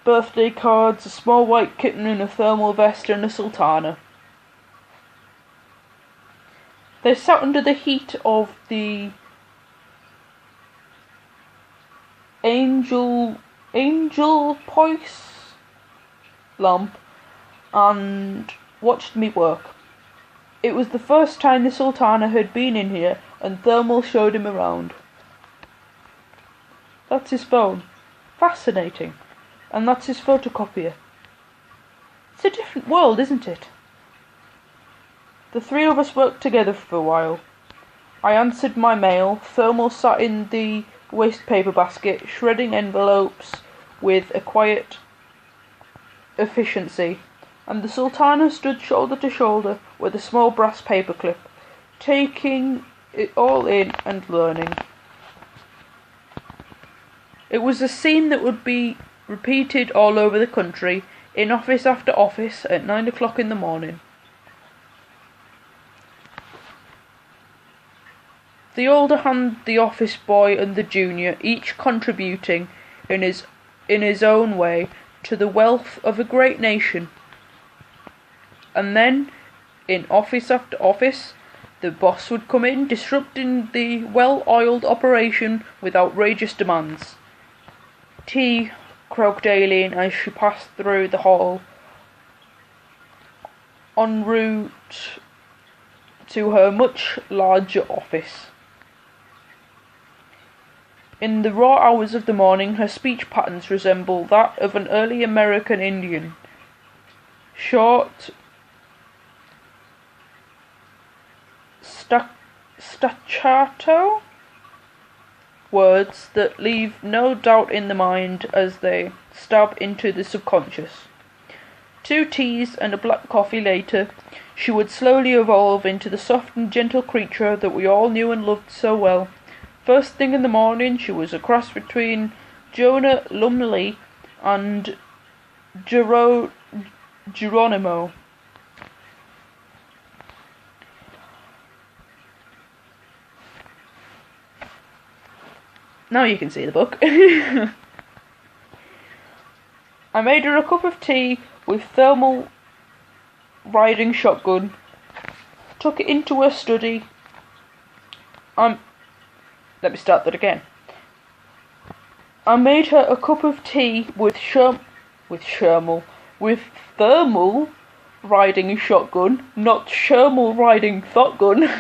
birthday cards, a small white kitten in a thermal vest, and a sultana. They sat under the heat of the angel poise lamp and watched me work. It was the first time the sultana had been in here, and Thermal showed him around. That's his phone. Fascinating. And that's his photocopier. It's a different world, isn't it? The three of us worked together for a while. I answered my mail. Thermal sat in the waste paper basket, shredding envelopes with a quiet efficiency, and the sultana stood shoulder to shoulder with a small brass paperclip, taking it all in and learning. It was a scene that would be repeated all over the country, in office after office, at 9 o'clock in the morning. The older hand, the office boy, and the junior, each contributing in his own way to the wealth of a great nation. And then, in office after office, the boss would come in, disrupting the well-oiled operation with outrageous demands. Tea, croaked Aileen as she passed through the hall, en route to her much larger office. In the raw hours of the morning, her speech patterns resemble that of an early American Indian. Short, staccato words that leave no doubt in the mind as they stab into the subconscious. 2 teas and a black coffee later, she would slowly evolve into the soft and gentle creature that we all knew and loved so well. First thing in the morning, she was a cross between Jonah Lumley and Geronimo. Now you can see the book. I made her a cup of tea with Thermal riding shotgun, took it into her study. Let me start that again. I made her a cup of tea with Thermal riding shotgun, not Shermal riding shotgun.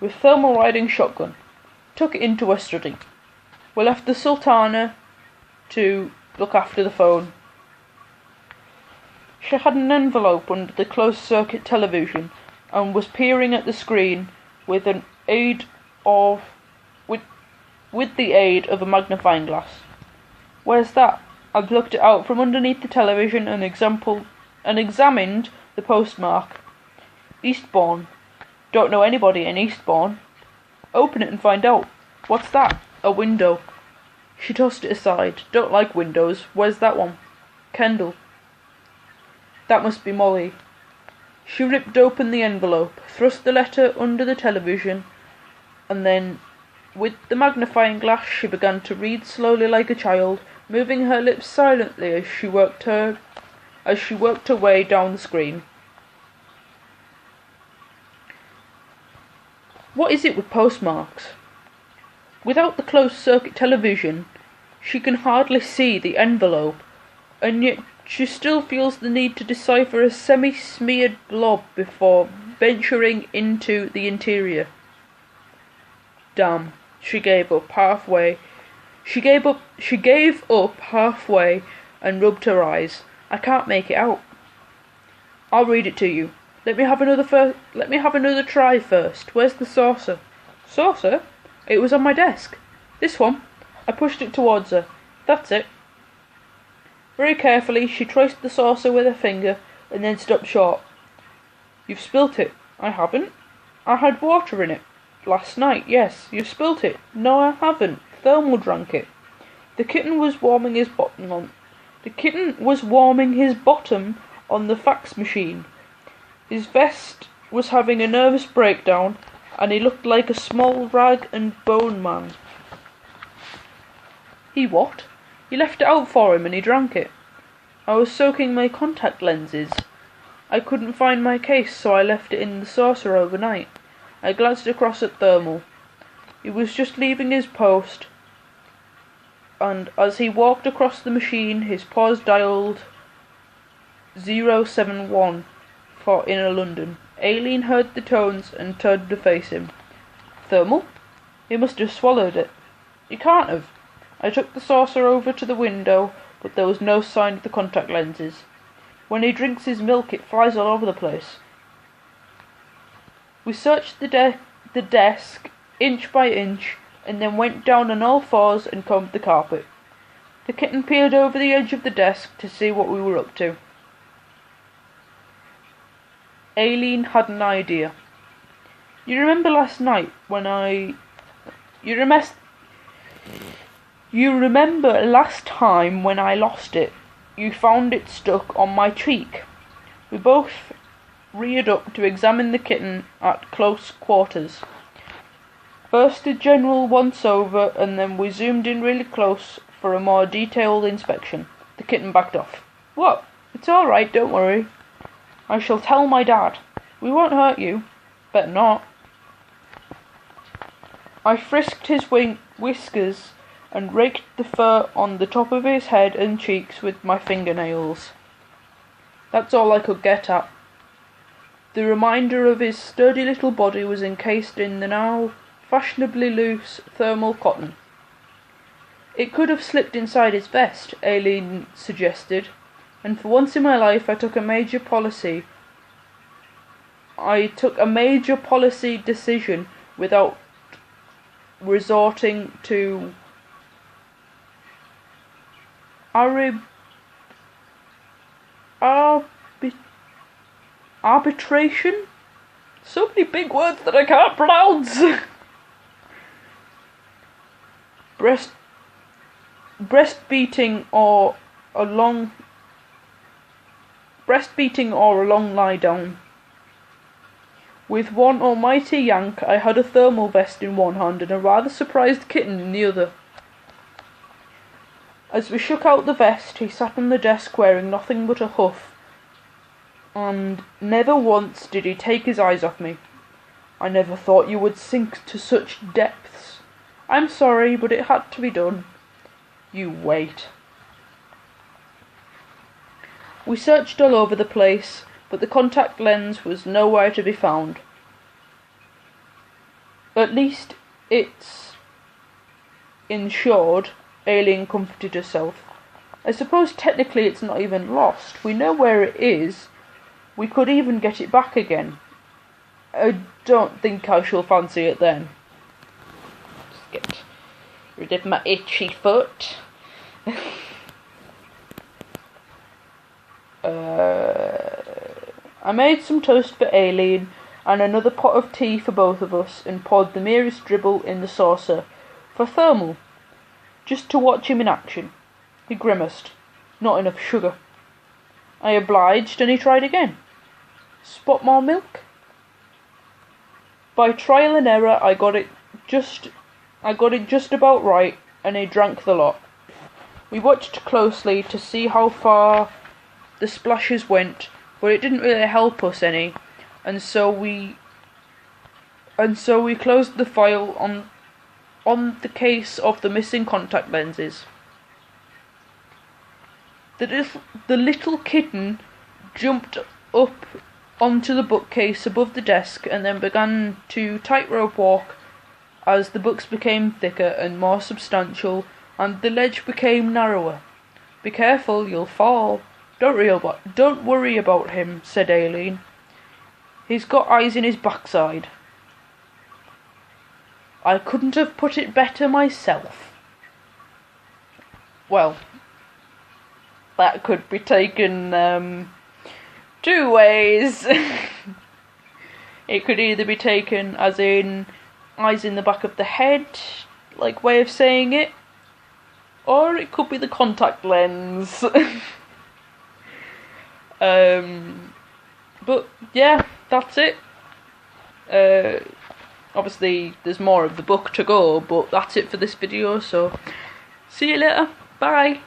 With Thermal riding shotgun, took it into her study. We left the sultana to look after the phone. She had an envelope under the closed-circuit television and was peering at the screen with the aid of a magnifying glass. Where's that? I plucked it out from underneath the television and examined the postmark. Eastbourne. Don't know anybody in Eastbourne. Open it and find out. What's that? A window. She tossed it aside. Don't like windows. Where's that one? Kendall. That must be Molly. She ripped open the envelope, thrust the letter under the television, and then, with the magnifying glass, she began to read slowly like a child, moving her lips silently as she worked her way down the screen. What is it with postmarks? Without the closed-circuit television, she can hardly see the envelope, and yet she still feels the need to decipher a semi-smeared blob before venturing into the interior. Damn, she gave up halfway. She gave up halfway and rubbed her eyes. I can't make it out. I'll read it to you. Let me have another try first. Where's the saucer? Saucer? It was on my desk. This one. I pushed it towards her. That's it. Very carefully, she traced the saucer with her finger and then stopped short. You've spilt it. I haven't. I had water in it. Last night, yes. You've spilt it. No, I haven't. Thermal drank it. The kitten was warming his bottom on the fax machine. His vest was having a nervous breakdown, and he looked like a small rag and bone man. He what? You left it out for him and he drank it. I was soaking my contact lenses. I couldn't find my case, so I left it in the saucer overnight. I glanced across at Thermal. He was just leaving his post, and as he walked across the machine, his paws dialed 071 for Inner London. Aileen heard the tones and turned to face him. Thermal? He must have swallowed it. He can't have. I took the saucer over to the window, but there was no sign of the contact lenses. When he drinks his milk, it flies all over the place. We searched the desk inch by inch, and then went down on all fours and combed the carpet. The kitten peered over the edge of the desk to see what we were up to. Aileen had an idea. You remember last night when You remember last time when I lost it? You found it stuck on my cheek. We both reared up to examine the kitten at close quarters. First a general once-over, and then we zoomed in really close for a more detailed inspection. The kitten backed off. What? It's all right, don't worry. I shall tell my dad. We won't hurt you. Better not. I frisked his whiskers and raked the fur on the top of his head and cheeks with my fingernails. That's all I could get at. The remainder of his sturdy little body was encased in the now fashionably loose thermal cotton. It could have slipped inside his vest, Aileen suggested, and for once in my life I took a major policy decision without resorting to arbitration? So many big words that I can't pronounce. Breastbeating or a long lie down. With one almighty yank, I had a thermal vest in one hand and a rather surprised kitten in the other. As we shook out the vest, he sat on the desk wearing nothing but a huff, and never once did he take his eyes off me. I never thought you would sink to such depths. I'm sorry, but it had to be done. You wait. We searched all over the place, but the contact lens was nowhere to be found. At least it's insured, Aileen comforted herself. I suppose technically it's not even lost. We know where it is. We could even get it back again. I don't think I shall fancy it then. Just get rid of my itchy foot. I made some toast for Aileen and another pot of tea for both of us and poured the merest dribble in the saucer for Thermal, just to watch him in action. He grimaced. Not enough sugar. I obliged and he tried again. Spot more milk? By trial and error I got it just about right and he drank the lot. We watched closely to see how far the splashes went, but it didn't really help us any, and so we closed the file on the case of the missing contact lenses. The little kitten jumped up onto the bookcase above the desk and then began to tightrope walk as the books became thicker and more substantial and the ledge became narrower. Be careful, you'll fall. Don't worry about him, said Aileen. He's got eyes in his backside. I couldn't have put it better myself. Well, that could be taken two ways. It could either be taken as in eyes in the back of the head, like way of saying it, or it could be the contact lens. But yeah, that's it. Obviously there's more of the book to go, but that's it for this video, so See you later. Bye.